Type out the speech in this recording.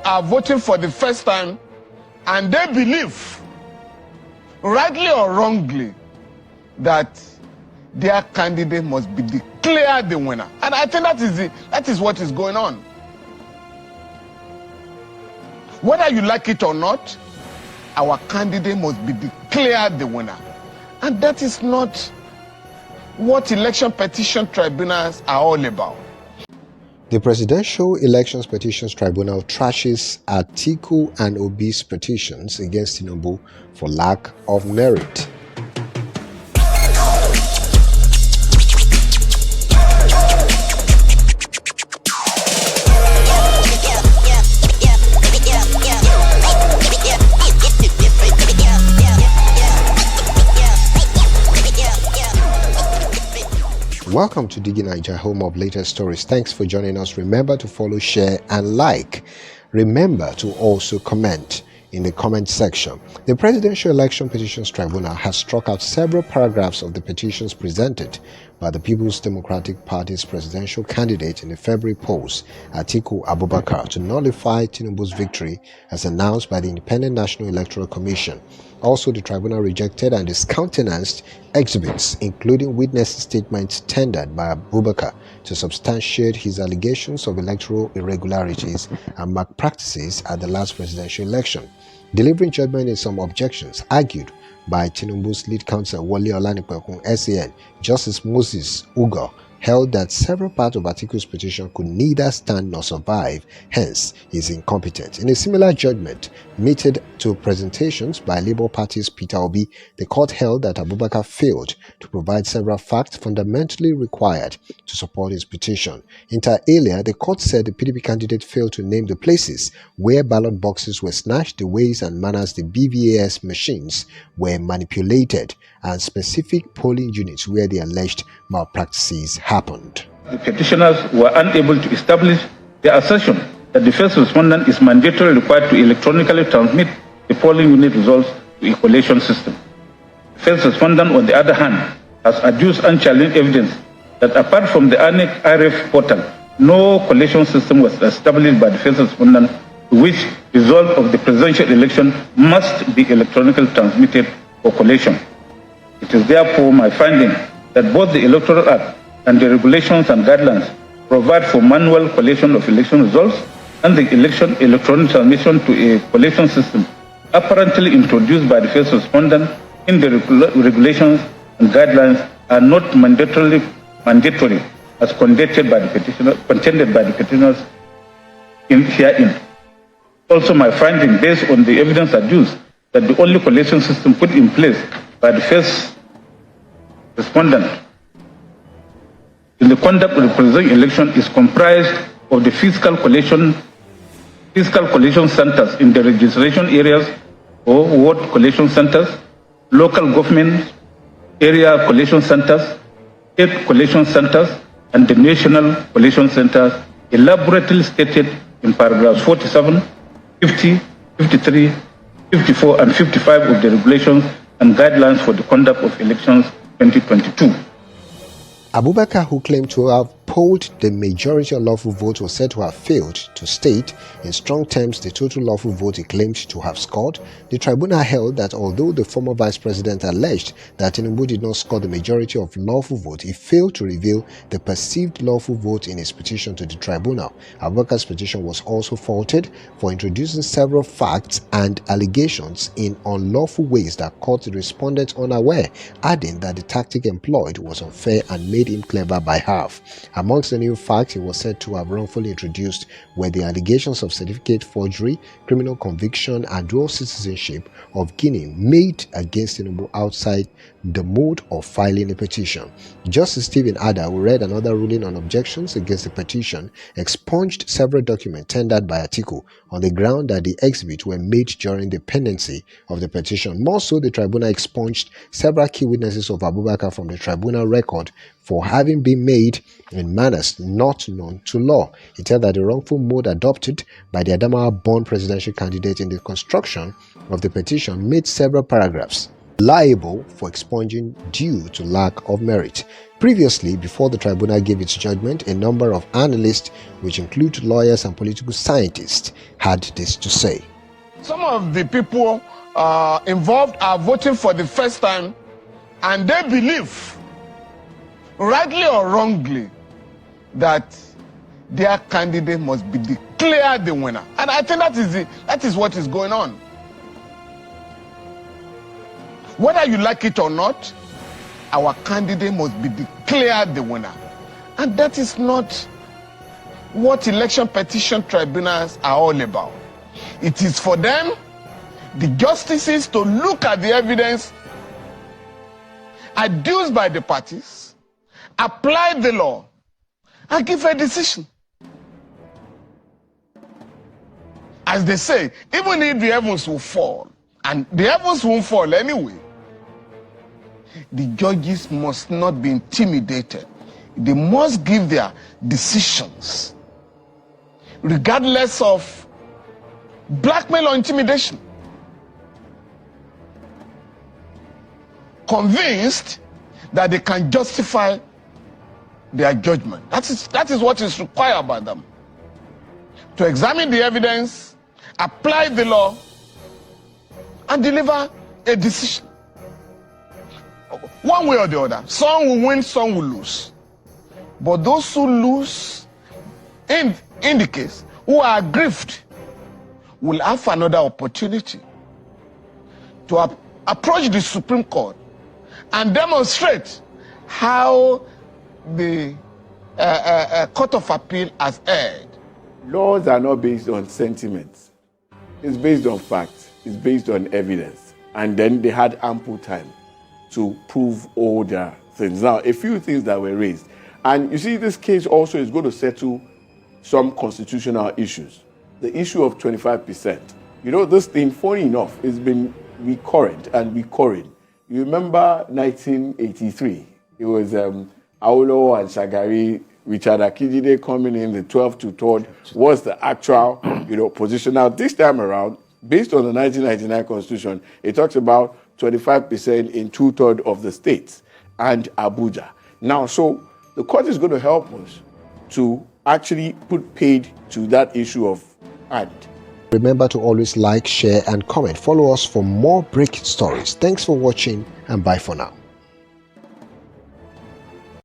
are voting for the first time and they believe, rightly or wrongly, that their candidate must be declared the winner. And I think that is what is going on. Whether you like it or not, our candidate must be declared the winner. And that is not what election petition tribunals are all about. The Presidential Elections Petitions Tribunal trashes Atiku and Obi's petitions against Tinubu for lack of merit. Welcome to DIGINAIJA, home of latest stories. Thanks for joining us. Remember to follow, share, and like. Remember to also comment in the comment section. The Presidential Election Petitions Tribunal has struck out several paragraphs of the petitions presented by the People's Democratic Party's presidential candidate in the February polls, Atiku Abubakar, to nullify Tinubu's victory as announced by the Independent National Electoral Commission. Also, the tribunal rejected and discountenanced exhibits, including witness statements tendered by Abubakar to substantiate his allegations of electoral irregularities and malpractices at the last presidential election. Delivering judgment in some objections argued by Tinubu's lead counsel Wole Olanipekun SAN, Justice Moses Ugo held that several parts of Atiku's petition could neither stand nor survive, hence he is incompetent. In a similar judgment meted to presentations by Labour Party's Peter Obi, the court held that Abubakar failed to provide several facts fundamentally required to support his petition. Inter alia, the court said the PDP candidate failed to name the places where ballot boxes were snatched, the ways and manners the BVAS machines were manipulated, and specific polling units where the alleged malpractices happened. The petitioners were unable to establish their assertion that the first respondent is mandatorily required to electronically transmit the polling unit results to a collation system. The first respondent, on the other hand, has adduced unchallenged evidence that apart from the ANEC IRF portal, no collation system was established by the first respondent, to which result of the presidential election must be electronically transmitted for collation. It is therefore my finding that both the Electoral Act and the regulations and guidelines provide for manual collation of election results, and the electronic transmission to a collation system apparently introduced by the first respondent in the regulations and guidelines are not mandatory as contended by the petitioners herein. Also, my finding based on the evidence adduced that the only collation system put in place by the first respondent in the conduct of the presidential election is comprised of the fiscal collation centers in the registration areas or ward collation centers, local government area collation centers, state collation centers, and the national collation centers elaborately stated in paragraphs 47, 50, 53, 54, and 55 of the regulations and guidelines for the conduct of elections 2022. Abubakar, who claimed to have polled the majority of lawful votes, was said to have failed to state in strong terms the total lawful vote he claimed to have scored. The tribunal held that although the former vice president alleged that Tinubu did not score the majority of lawful vote, he failed to reveal the perceived lawful vote in his petition to the tribunal. Abubakar's petition was also faulted for introducing several facts and allegations in unlawful ways that caught the respondent unaware, adding that the tactic employed was unfair and made him clever by half. Amongst the new facts he was said to have wrongfully introduced were the allegations of certificate forgery, criminal conviction, and dual citizenship of Guinea made against Tinubu outside the mode of filing a petition. Justice Stephen Ada, who read another ruling on objections against the petition, expunged several documents tendered by Atiku on the ground that the exhibits were made during the pendency of the petition. More so, the tribunal expunged several key witnesses of Abubakar from the tribunal record for having been made in manners not known to law. It held that the wrongful mode adopted by the Adamawa-born presidential candidate in the construction of the petition made several paragraphs liable for expunging due to lack of merit. Previously, before the tribunal gave its judgment, a number of analysts, which include lawyers and political scientists, had this to say. Some of the people involved are voting for the first time, and they believe, rightly or wrongly, that their candidate must be declared the winner. And I think that is what is going on. Whether you like it or not, our candidate must be declared the winner. And that is not what election petition tribunals are all about. It is for them, the justices, to look at the evidence adduced by the parties, apply the law, and give a decision. As they say, even if the heavens will fall, and the heavens won't fall anyway, the judges must not be intimidated. They must give their decisions, regardless of blackmail or intimidation. Convinced that they can justify their judgment. That is what is required by them. To examine the evidence, apply the law, and deliver a decision. One way or the other. Some will win, some will lose. But those who lose, in the case, who are aggrieved, will have another opportunity to approach the Supreme Court and demonstrate how the Court of Appeal has erred. Laws are not based on sentiments. It's based on facts. It's based on evidence. And then they had ample time to prove all their things. Now, a few things that were raised. And you see, this case also is going to settle some constitutional issues. The issue of 25%. You know, this thing, funny enough, has been recurrent and recurring. You remember 1983? It was Aulo and Shagari, Richard Akijide coming in, the 12th to 3rd, was the actual, position. Now, this time around, based on the 1999 Constitution, it talks about 25% in 2/3 of the states and Abuja. Now, so the court is going to help us to actually put paid to that issue of ad. Remember to always like, share, and comment. Follow us for more breaking stories. Thanks for watching, and bye for now.